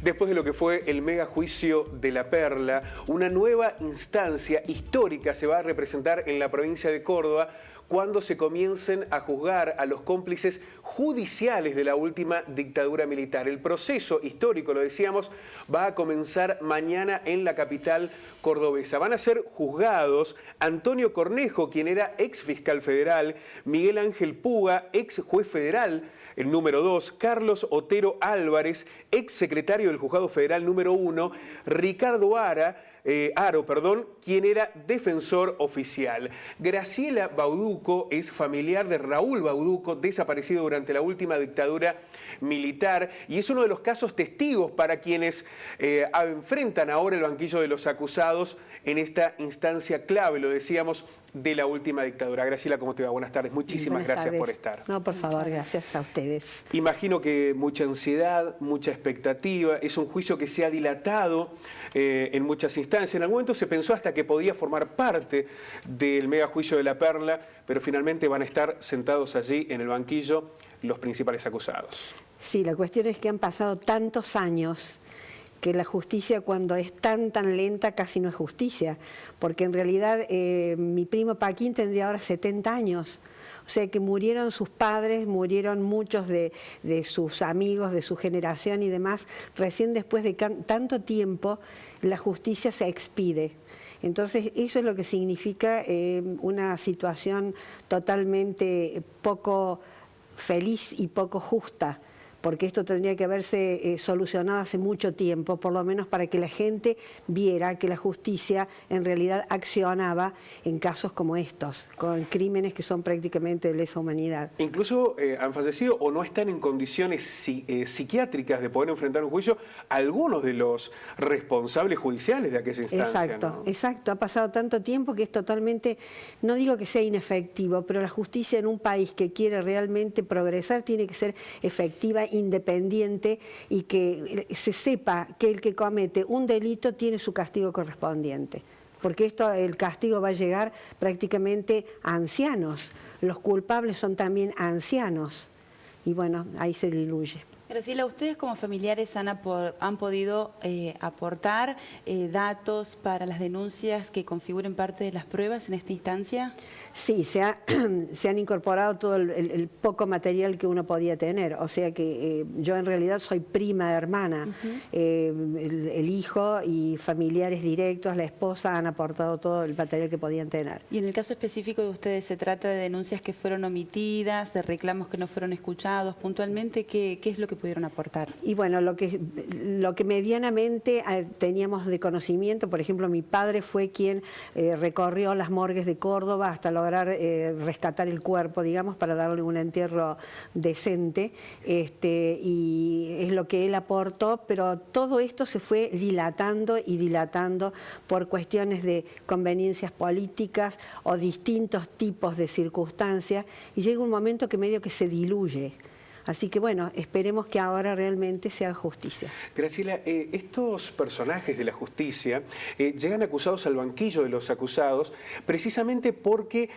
Después de lo que fue el mega juicio de La Perla, una nueva instancia histórica se va a representar en la provincia de Córdoba cuando se comiencen a juzgar a los cómplices judiciales de la última dictadura militar. El proceso histórico, lo decíamos, va a comenzar mañana en la capital cordobesa. Van a ser juzgados Antonio Cornejo, quien era ex fiscal federal, Miguel Ángel Puga, ex juez federal, el número 2, Carlos Otero Álvarez, ex secretario del Juzgado Federal número 1, Ricardo Aro, quien era defensor oficial. Graciela Bauduco es familiar de Raúl Bauduco, desaparecido durante la última dictadura militar, y es uno de los casos testigos para quienes enfrentan ahora el banquillo de los acusados en esta instancia clave, lo decíamos, de la última dictadura. Graciela, ¿cómo te va? Buenas tardes. Muchísimas gracias por estar. No, por favor, gracias a ustedes. Imagino que mucha ansiedad, mucha expectativa. Es un juicio que se ha dilatado en muchas instancias. En algún momento se pensó hasta que podía formar parte del mega juicio de La Perla, pero finalmente van a estar sentados allí en el banquillo los principales acusados. Sí, la cuestión es que han pasado tantos años que la justicia, cuando es tan lenta, casi no es justicia, porque en realidad mi primo Paquín tendría ahora 70 años, o sea que murieron sus padres, murieron muchos de sus amigos, de su generación y demás. Recién después de tanto tiempo la justicia se expide. Entonces eso es lo que significa una situación totalmente poco feliz y poco justa, porque esto tendría que haberse solucionado hace mucho tiempo, por lo menos para que la gente viera que la justicia en realidad accionaba en casos como estos, con crímenes que son prácticamente de lesa humanidad. Incluso han fallecido o no están en condiciones psiquiátricas de poder enfrentar un juicio algunos de los responsables judiciales de aquella instancia. Exacto, ¿no? exacto. Ha pasado tanto tiempo que es totalmente, no digo que sea inefectivo, pero la justicia en un país que quiere realmente progresar tiene que ser efectiva, independiente, y que se sepa que el que comete un delito tiene su castigo correspondiente, porque el castigo va a llegar prácticamente a ancianos. Los culpables son también ancianos y bueno, ahí se diluye. Graciela, ¿ustedes como familiares han podido aportar datos para las denuncias que configuren parte de las pruebas en esta instancia? Sí, se han incorporado todo el poco material que uno podía tener. O sea que yo en realidad soy prima hermana. El hijo y familiares directos, la esposa, han aportado todo el material que podían tener. Y en el caso específico de ustedes, ¿se trata de denuncias que fueron omitidas, de reclamos que no fueron escuchados? Puntualmente, ¿qué es lo que pudieron aportar? Y bueno, lo que medianamente teníamos de conocimiento, por ejemplo, mi padre fue quien recorrió las morgues de Córdoba hasta lograr rescatar el cuerpo, digamos, para darle un entierro decente, y es lo que él aportó, pero todo esto se fue dilatando y dilatando por cuestiones de conveniencias políticas o distintos tipos de circunstancias, y llega un momento que medio que se diluye. Así que bueno, esperemos que ahora realmente se haga justicia. Graciela, estos personajes de la justicia llegan acusados al banquillo de los acusados precisamente porque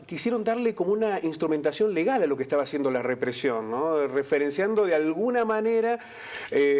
quisieron darle como una instrumentación legal a lo que estaba haciendo la represión, ¿no? Referenciando de alguna manera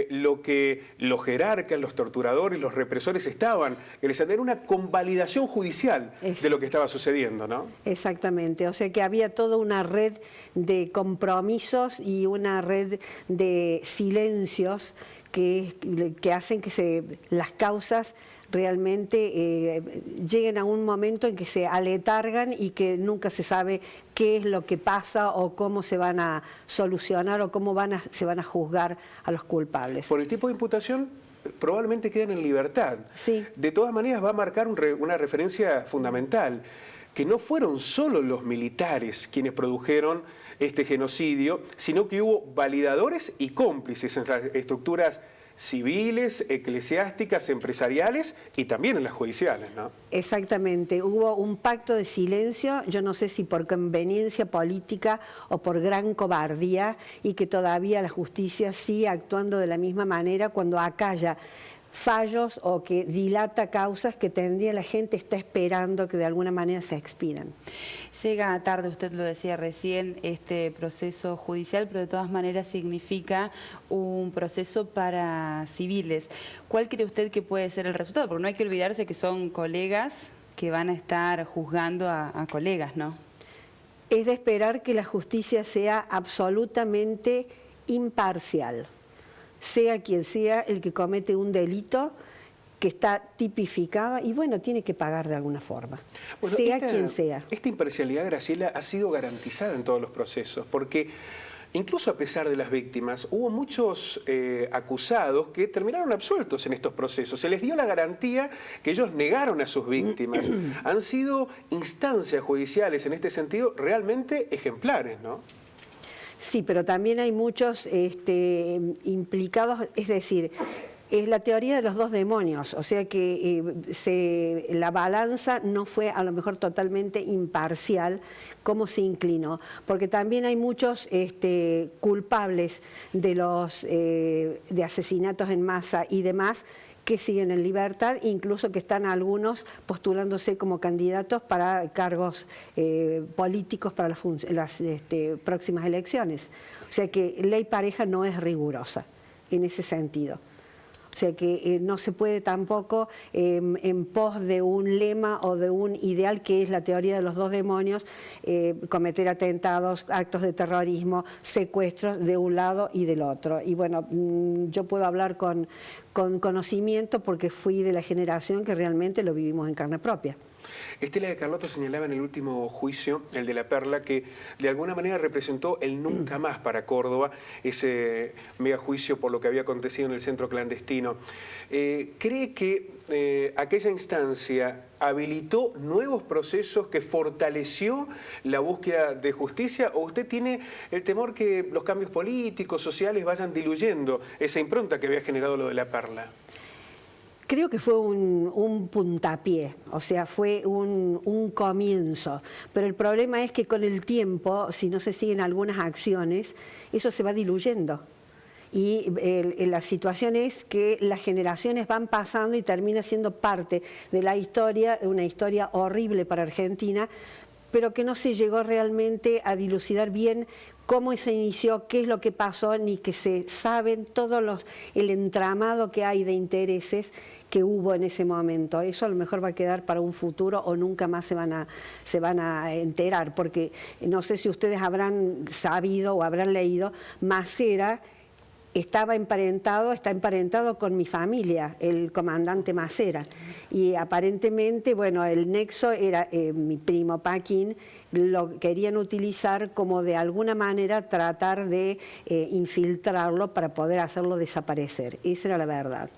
lo que los jerarcas, los torturadores, los represores estaban realizando. Era una convalidación judicial de lo que estaba sucediendo, ¿no? Exactamente, o sea que había toda una red de compromisos y una red de silencios que hacen que las causas realmente lleguen a un momento en que se aletargan y que nunca se sabe qué es lo que pasa o cómo se van a solucionar o cómo se van a juzgar a los culpables. Por el tipo de imputación probablemente quedan en libertad. Sí. De todas maneras va a marcar una referencia fundamental, que no fueron solo los militares quienes produjeron este genocidio, sino que hubo validadores y cómplices en las estructuras civiles, eclesiásticas, empresariales y también en las judiciales, ¿no? Exactamente, hubo un pacto de silencio, yo no sé si por conveniencia política o por gran cobardía, y que todavía la justicia sigue actuando de la misma manera cuando acalla fallos o que dilata causas que tendría la gente está esperando que de alguna manera se expidan. Llega tarde, usted lo decía recién, este proceso judicial, pero de todas maneras significa un proceso para civiles. ¿Cuál cree usted que puede ser el resultado? Porque no hay que olvidarse que son colegas que van a estar juzgando a colegas, ¿no? Es de esperar que la justicia sea absolutamente imparcial, sea quien sea el que comete un delito que está tipificado y bueno, tiene que pagar de alguna forma, bueno, sea quien sea. Esta imparcialidad, Graciela, ha sido garantizada en todos los procesos, porque incluso a pesar de las víctimas, hubo muchos acusados que terminaron absueltos en estos procesos. Se les dio la garantía que ellos negaron a sus víctimas. Han sido instancias judiciales en este sentido realmente ejemplares, ¿no? Sí, pero también hay muchos implicados, es decir, es la teoría de los dos demonios, o sea que la balanza no fue a lo mejor totalmente imparcial como se inclinó, porque también hay muchos culpables de asesinatos en masa y demás que siguen en libertad, incluso que están algunos postulándose como candidatos para cargos políticos para las próximas elecciones. O sea que ley pareja no es rigurosa en ese sentido. O sea que no se puede tampoco, en pos de un lema o de un ideal que es la teoría de los dos demonios, cometer atentados, actos de terrorismo, secuestros de un lado y del otro. Y bueno, yo puedo hablar con conocimiento porque fui de la generación que realmente lo vivimos en carne propia. Estela de Carlotto señalaba en el último juicio, el de La Perla, que de alguna manera representó el nunca más para Córdoba, ese megajuicio por lo que había acontecido en el centro clandestino. ¿Cree que aquella instancia habilitó nuevos procesos que fortaleció la búsqueda de justicia, o usted tiene el temor que los cambios políticos, sociales vayan diluyendo esa impronta que había generado lo de La Perla? Creo que fue un puntapié, o sea, fue un comienzo, pero el problema es que con el tiempo, si no se siguen algunas acciones, eso se va diluyendo. Y la situación es que las generaciones van pasando y termina siendo parte de la historia, de una historia horrible para Argentina, pero que no se llegó realmente a dilucidar bien cómo se inició, qué es lo que pasó, ni que se saben el entramado que hay de intereses que hubo en ese momento. Eso a lo mejor va a quedar para un futuro o nunca más se van a enterar, porque no sé si ustedes habrán sabido o habrán leído, Macera está emparentado con mi familia, el comandante Macera, y aparentemente, bueno, el nexo era mi primo Paquín, lo querían utilizar como de alguna manera tratar de infiltrarlo para poder hacerlo desaparecer. Esa era la verdad.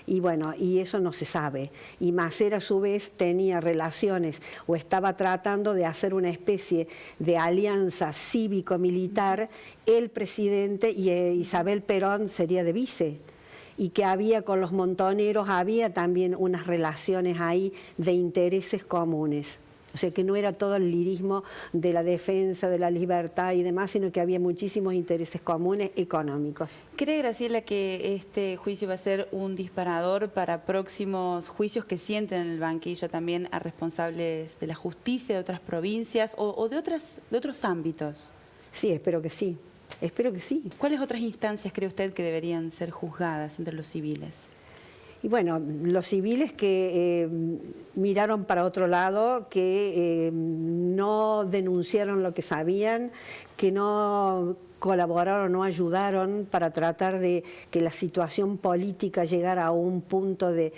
Y bueno, y eso no se sabe. Y Macera a su vez tenía relaciones o estaba tratando de hacer una especie de alianza cívico-militar, el presidente y Isabel Perón sería de vice. Y que había con los montoneros, había también unas relaciones ahí de intereses comunes. O sea que no era todo el lirismo de la defensa de la libertad y demás, sino que había muchísimos intereses comunes económicos. ¿Cree, Graciela, que este juicio va a ser un disparador para próximos juicios que sienten en el banquillo también a responsables de la justicia de otras provincias o de otros ámbitos? Sí, espero que sí. Espero que sí. ¿Cuáles otras instancias cree usted que deberían ser juzgadas entre los civiles? Y bueno, los civiles que miraron para otro lado, que no denunciaron lo que sabían, que no colaboraron, no ayudaron para tratar de que la situación política llegara a un punto de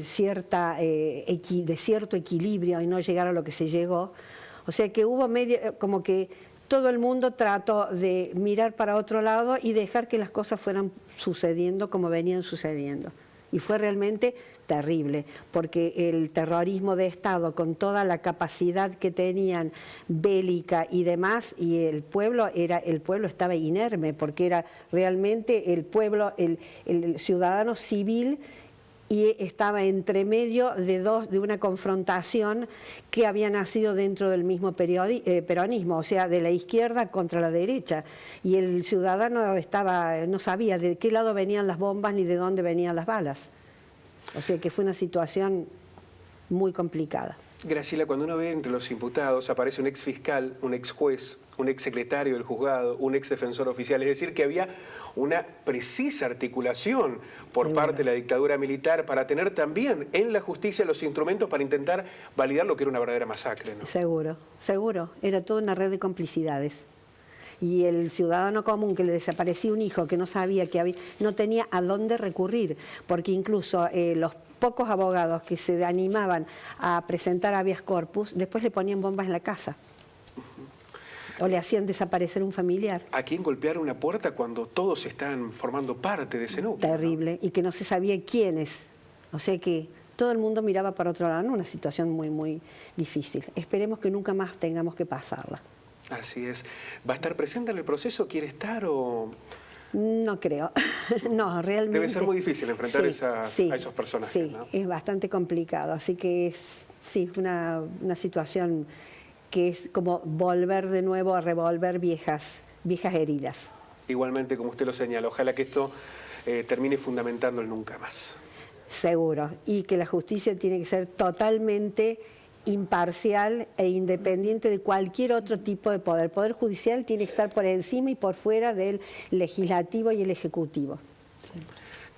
cierto equilibrio y no llegara a lo que se llegó. O sea que hubo como que todo el mundo trató de mirar para otro lado y dejar que las cosas fueran sucediendo como venían sucediendo. Y fue realmente terrible, porque el terrorismo de Estado, con toda la capacidad que tenían bélica y demás, y el pueblo estaba inerme, porque era realmente el pueblo, el ciudadano civil y estaba entre medio de una confrontación que había nacido dentro del mismo peronismo, o sea, de la izquierda contra la derecha. Y el ciudadano no sabía de qué lado venían las bombas ni de dónde venían las balas. O sea que fue una situación muy complicada. Graciela, cuando uno ve entre los imputados aparece un ex fiscal, un ex juez, un ex secretario del juzgado, un ex defensor oficial, es decir, que había una precisa articulación por parte de la dictadura militar para tener también en la justicia los instrumentos para intentar validar lo que era una verdadera masacre, ¿no? Seguro, seguro. Era toda una red de complicidades. Y el ciudadano común que le desaparecía un hijo, que no sabía que había, no tenía a dónde recurrir, porque incluso los pocos abogados que se animaban a presentar habeas corpus, después le ponían bombas en la casa. O le hacían desaparecer un familiar. ¿A quién golpear una puerta cuando todos están formando parte de ese núcleo? Terrible, ¿no? Y que no se sabía quiénes. O sea que todo el mundo miraba para otro lado, una situación muy, muy difícil. Esperemos que nunca más tengamos que pasarla. Así es. ¿Va a estar presente en el proceso? ¿Quiere estar o...? No creo, no, realmente. Debe ser muy difícil enfrentar a esos personajes, sí, ¿no? Es bastante complicado, así que es una situación que es como volver de nuevo a revolver viejas heridas. Igualmente, como usted lo señala, ojalá que esto termine fundamentando el nunca más. Seguro, y que la justicia tiene que ser totalmente imparcial e independiente de cualquier otro tipo de poder. El Poder Judicial tiene que estar por encima y por fuera del Legislativo y el Ejecutivo. Sí.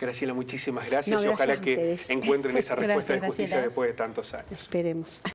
Graciela, muchísimas gracias. No, gracias Ojalá que ustedes. encuentren esa respuesta de justicia Graciela. después de tantos años. Esperemos.